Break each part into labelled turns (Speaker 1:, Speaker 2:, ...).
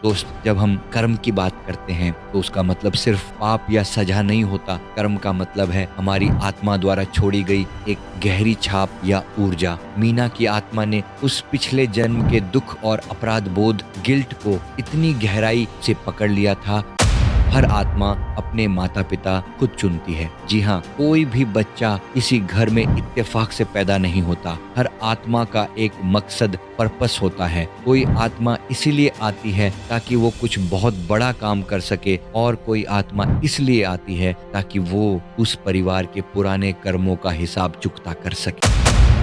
Speaker 1: दोस्त, जब हम कर्म की बात करते हैं तो उसका मतलब सिर्फ पाप या सजा नहीं होता। कर्म का मतलब है हमारी आत्मा द्वारा छोड़ी गई एक गहरी छाप या ऊर्जा। मीना की आत्मा ने उस पिछले जन्म के दुख और अपराध बोध गिल्ट को इतनी गहराई से पकड़ लिया था। हर आत्मा अपने माता पिता खुद चुनती है। जी हाँ, कोई भी बच्चा किसी घर में इत्तेफाक से पैदा नहीं होता। हर आत्मा का एक मकसद, पर्पस होता है। कोई आत्मा इसीलिए आती है ताकि वो कुछ बहुत बड़ा काम कर सके, और कोई आत्मा इसलिए आती है ताकि वो उस परिवार के पुराने कर्मों का हिसाब चुकता कर सके।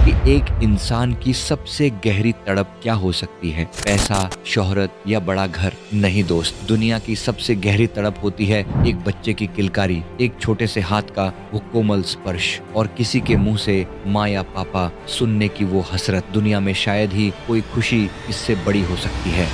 Speaker 1: कि एक इंसान की सबसे गहरी तड़प क्या हो सकती है? पैसा, शोहरत या बड़ा घर? नहीं दोस्त, दुनिया की सबसे गहरी तड़प होती है एक बच्चे की किलकारी, एक छोटे से हाथ का वो कोमल स्पर्श, और किसी के मुंह से माँ या पापा सुनने की वो हसरत। दुनिया में शायद ही कोई खुशी इससे बड़ी हो सकती है।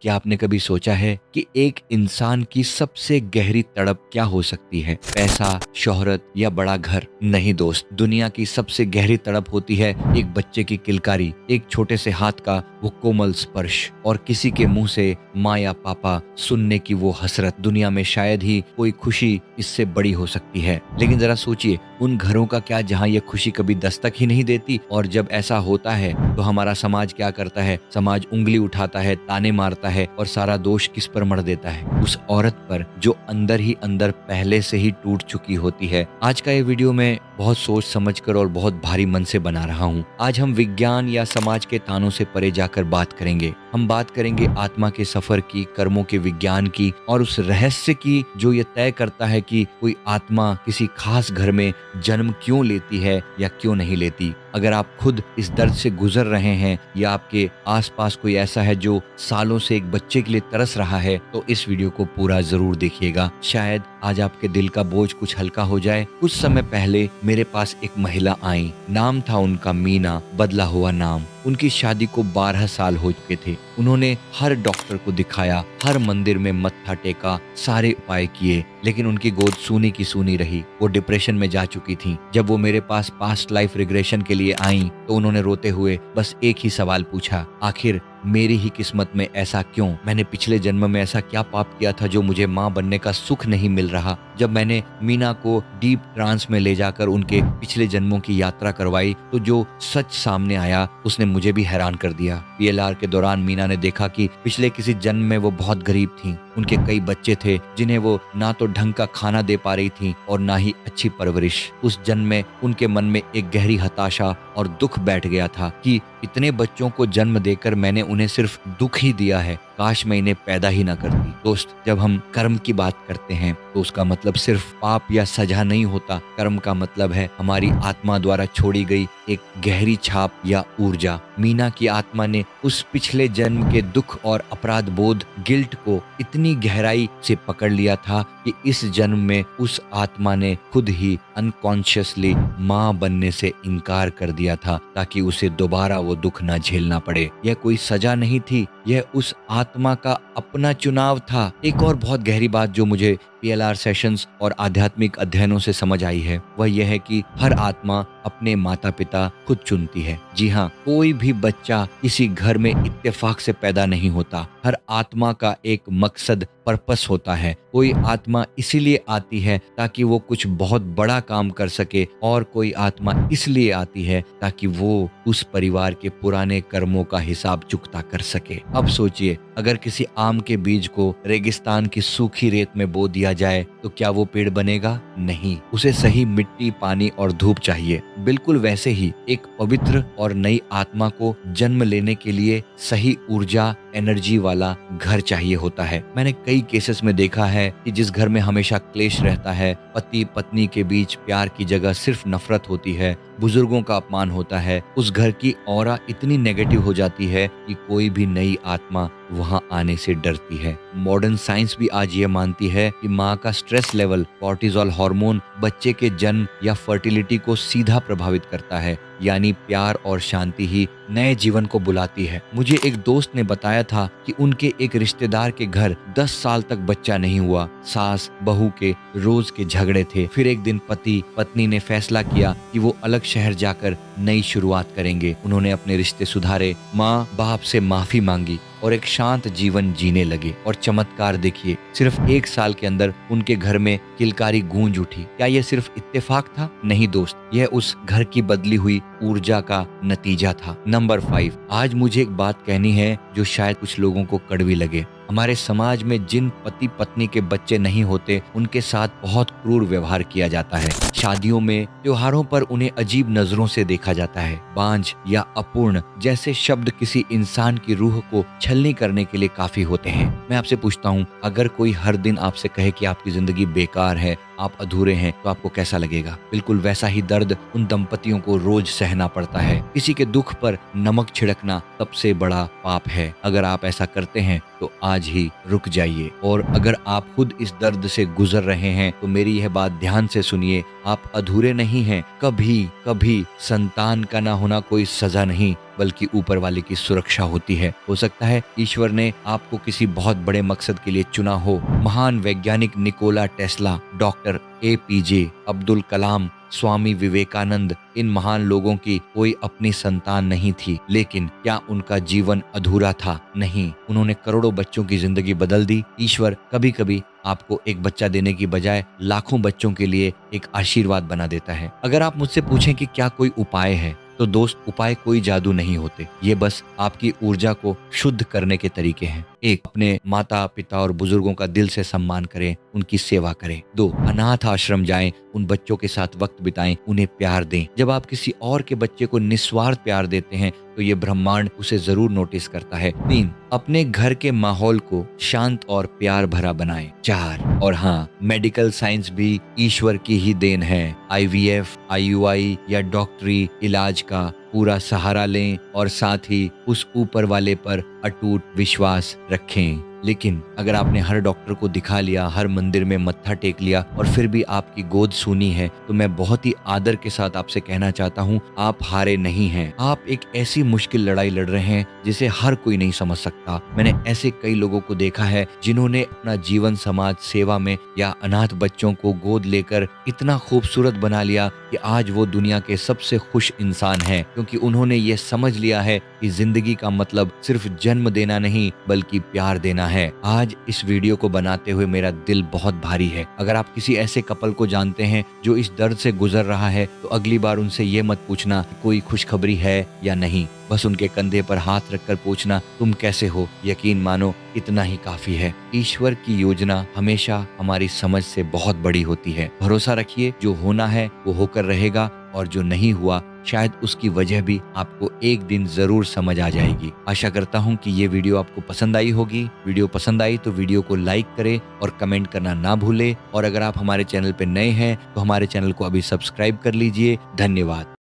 Speaker 1: क्या आपने कभी सोचा है कि एक इंसान की सबसे गहरी तड़प क्या हो सकती है? पैसा, शोहरत या बड़ा घर? नहीं दोस्त, दुनिया की सबसे गहरी तड़प होती है एक बच्चे की किलकारी, एक छोटे से हाथ का वो कोमल स्पर्श, और किसी के मुंह से माँ या पापा सुनने की वो हसरत। दुनिया में शायद ही कोई खुशी इससे बड़ी हो सकती है। लेकिन जरा सोचिए, उन घरों का क्या जहाँ ये खुशी कभी दस्तक ही नहीं देती? और जब ऐसा होता है तो हमारा समाज क्या करता है? समाज उंगली उठाता है, ताने मारता है, और सारा दोष किस पर मढ़ देता है? उस औरत पर जो अंदर ही अंदर पहले से ही टूट चुकी होती है। आज का ये वीडियो मैं बहुत सोच समझकर और बहुत भारी मन से बना रहा हूँ। आज हम विज्ञान या समाज के तानों से परे जाकर बात करेंगे। हम बात करेंगे आत्मा के सफर की, कर्मों के विज्ञान की, और उस रहस्य की जो ये तय करता है कि कोई आत्मा किसी खास घर में जन्म क्यों लेती है या क्यों नहीं लेती। अगर आप खुद इस दर्द से गुजर रहे हैं, या आपके आसपास कोई ऐसा है जो सालों से एक बच्चे के लिए तरस रहा है, तो इस वीडियो को पूरा जरूर देखिएगा। शायद आज आपके दिल का बोझ कुछ हल्का हो जाए। कुछ समय पहले मेरे पास एक महिला आई। नाम था उनका मीना, बदला हुआ नाम। उनकी शादी को 12 साल हो चुके थे। उन्होंने हर डॉक्टर को दिखाया, हर मंदिर में मत्था टेका, सारे उपाय किए, लेकिन उनकी गोद सूनी की सूनी रही। वो डिप्रेशन में जा चुकी थी। जब वो मेरे पास पास्ट लाइफ रिग्रेशन के लिए आई तो उन्होंने रोते हुए बस एक ही सवाल पूछा, आखिर मेरी ही किस्मत में ऐसा क्यों? मैंने पिछले जन्म में ऐसा क्या पाप किया था जो मुझे माँ बनने का सुख नहीं मिल रहा? जब मैंने मीना को डीप ट्रांस में ले जाकर उनके पिछले जन्मों की यात्रा करवाई तो जो सच सामने आया उसने मुझे भी हैरान कर दिया। पीएलआर के दौरान मीना ने देखा कि पिछले किसी जन्म में वो बहुत गरीब थी। उनके कई बच्चे थे जिन्हें वो ना तो ढंग का खाना दे पा रही थी और ना ही अच्छी परवरिश। उस जन्म में उनके मन में एक गहरी हताशा और दुख बैठ गया था कि इतने बच्चों को जन्म देकर मैंने उन्हें सिर्फ दुख ही दिया है, काश मैं इन्हें पैदा ही ना करती। दोस्त, जब हम कर्म की बात करते हैं तो उसका मतलब सिर्फ पाप या सजा नहीं होता। कर्म का मतलब है हमारी आत्मा द्वारा छोड़ी गई एक गहरी छाप या ऊर्जा। मीना की आत्मा ने उस पिछले जन्म के दुख और अपराध बोध गिल्ट को इतनी गहराई से पकड़ लिया था कि इस जन्म में उस आत्मा ने खुद ही अनकॉन्शियसली माँ बनने से इनकार कर दिया था ताकि उसे दोबारा वो दुख ना झेलना पड़े। यह कोई सजा नहीं थी, यह उस आत्मा का अपना चुनाव था। एक और बहुत गहरी बात जो मुझे पीएलआर सेशंस और आध्यात्मिक अध्ययनों से समझ आई है, वह यह है कि हर आत्मा अपने माता पिता खुद चुनती है। जी हाँ, कोई भी बच्चा किसी घर में इत्तेफाक से पैदा नहीं होता। हर आत्मा का एक मकसद, पर्पस होता है। कोई आत्मा इसीलिए आती है ताकि वो कुछ बहुत बड़ा काम कर सके, और कोई आत्मा इसलिए आती है ताकि वो उस परिवार के पुराने कर्मों का हिसाब चुकता कर सके। अब सोचिए, अगर किसी आम के बीज को रेगिस्तान की सूखी रेत में बो दिया जाए तो क्या वो पेड़ बनेगा? नहीं, उसे सही मिट्टी, पानी और धूप चाहिए। बिल्कुल वैसे ही एक पवित्र और नई आत्मा को जन्म लेने के लिए सही ऊर्जा, एनर्जी वाला घर चाहिए होता है। मैंने कई केसेस में देखा है कि जिस घर में हमेशा क्लेश रहता है, पति पत्नी के बीच प्यार की जगह सिर्फ नफरत होती है, बुजुर्गों का अपमान होता है, उस घर की ऑरा इतनी नेगेटिव हो जाती है कि कोई भी नई आत्मा वहां आने से डरती है। मॉडर्न साइंस भी आज ये मानती है कि माँ का स्ट्रेस लेवल, कॉर्टिसोल हार्मोन बच्चे के जन्म या फर्टिलिटी को सीधा प्रभावित करता है, यानी प्यार और शांति ही नए जीवन को बुलाती है। मुझे एक दोस्त ने बताया था कि उनके एक रिश्तेदार के घर 10 साल तक बच्चा नहीं हुआ। सास बहू के रोज के झगड़े थे। फिर एक दिन पति पत्नी ने फैसला किया कि वो अलग शहर जाकर नई शुरुआत करेंगे। उन्होंने अपने रिश्ते सुधारे, माँ बाप से माफी मांगी और एक शांत जीवन जीने लगे। और चमत्कार देखिए, सिर्फ 1 साल के अंदर उनके घर में किलकारी गूंज उठी। क्या यह सिर्फ इत्तेफाक था? नहीं दोस्त, यह उस घर की बदली हुई ऊर्जा का नतीजा था। नंबर 5, आज मुझे एक बात कहनी है जो शायद कुछ लोगों को कड़वी लगे। हमारे समाज में जिन पति पत्नी के बच्चे नहीं होते, उनके साथ बहुत क्रूर व्यवहार किया जाता है। शादियों में, त्योहारों पर उन्हें अजीब नजरों से देखा जाता है। बांझ या अपूर्ण जैसे शब्द किसी इंसान की रूह को छलनी करने के लिए काफी होते हैं। मैं आपसे पूछता हूँ, अगर कोई हर दिन आपसे कहे कि आपकी जिंदगी बेकार है, आप अधूरे हैं, तो आपको कैसा लगेगा? बिल्कुल वैसा ही दर्द उन दंपतियों को रोज सहना पड़ता है। किसी के दुख पर नमक छिड़कना सबसे बड़ा पाप है। अगर आप ऐसा करते हैं तो आज ही रुक जाइए। और अगर आप खुद इस दर्द से गुजर रहे हैं तो मेरी यह बात ध्यान से सुनिए, आप अधूरे नहीं हैं। कभी कभी संतान का ना होना कोई सजा नहीं, बल्कि ऊपर वाले की सुरक्षा होती है। हो सकता है ईश्वर ने आपको किसी बहुत बड़े मकसद के लिए चुना हो। महान वैज्ञानिक Nikola Tesla, doctor APJ Abdul Kalam, Swami Vivekananda, इन महान लोगों की कोई अपनी संतान नहीं थी, लेकिन क्या उनका जीवन अधूरा था? नहीं, उन्होंने करोड़ों बच्चों की जिंदगी बदल दी। ईश्वर कभी कभी आपको एक बच्चा देने की बजाय लाखों बच्चों के लिए एक आशीर्वाद बना देता है। अगर आप मुझसे पूछें कि क्या कोई उपाय है, तो दोस्त, उपाय कोई जादू नहीं होते। ये बस आपकी ऊर्जा को शुद्ध करने के तरीके हैं। 1, अपने माता पिता और बुजुर्गों का दिल से सम्मान करें, उनकी सेवा करें। 2, अनाथ आश्रम जाएं, उन बच्चों के साथ वक्त बिताएं, उन्हें प्यार दें। जब आप किसी और के बच्चे को निस्वार्थ प्यार देते हैं तो ये ब्रह्मांड उसे जरूर नोटिस करता है। 3, अपने घर के माहौल को शांत और प्यार भरा बनाएं। 4, और हाँ, मेडिकल साइंस भी ईश्वर की ही देन है। IVF, IUI या डॉक्टरी इलाज का पूरा सहारा लें और साथ ही उस ऊपर वाले पर अटूट विश्वास रखें। लेकिन अगर आपने हर डॉक्टर को दिखा लिया, हर मंदिर में मत्था टेक लिया और फिर भी आपकी गोद सूनी है, तो मैं बहुत ही आदर के साथ आपसे कहना चाहता हूँ, आप हारे नहीं हैं। आप एक ऐसी मुश्किल लड़ाई लड़ रहे हैं जिसे हर कोई नहीं समझ सकता। मैंने ऐसे कई लोगों को देखा है जिन्होंने अपना जीवन समाज सेवा में या अनाथ बच्चों को गोद लेकर इतना खूबसूरत बना लिया कि आज वो दुनिया के सबसे खुश इंसान हैं, क्योंकि उन्होंने ये समझ लिया है कि जिंदगी का मतलब सिर्फ जन्म देना नहीं, बल्कि प्यार देना है। आज इस वीडियो को बनाते हुए मेरा दिल बहुत भारी है। अगर आप किसी ऐसे कपल को जानते हैं जो इस दर्द से गुजर रहा है, तो अगली बार उनसे ये मत पूछना कि कोई खुशखबरी है या नहीं। बस उनके कंधे पर हाथ रखकर पूछना, तुम कैसे हो? यकीन मानो, इतना ही काफी है। ईश्वर की योजना हमेशा हमारी समझ से बहुत बड़ी होती है। भरोसा रखिए, जो होना है वो होकर रहेगा, और जो नहीं हुआ शायद उसकी वजह भी आपको एक दिन जरूर समझ आ जाएगी। आशा करता हूँ कि ये वीडियो आपको पसंद आई होगी। वीडियो पसंद आई तो वीडियो को लाइक करें और कमेंट करना ना भूलें। और अगर आप हमारे चैनल पे नए हैं तो हमारे चैनल को अभी सब्सक्राइब कर लीजिए। धन्यवाद।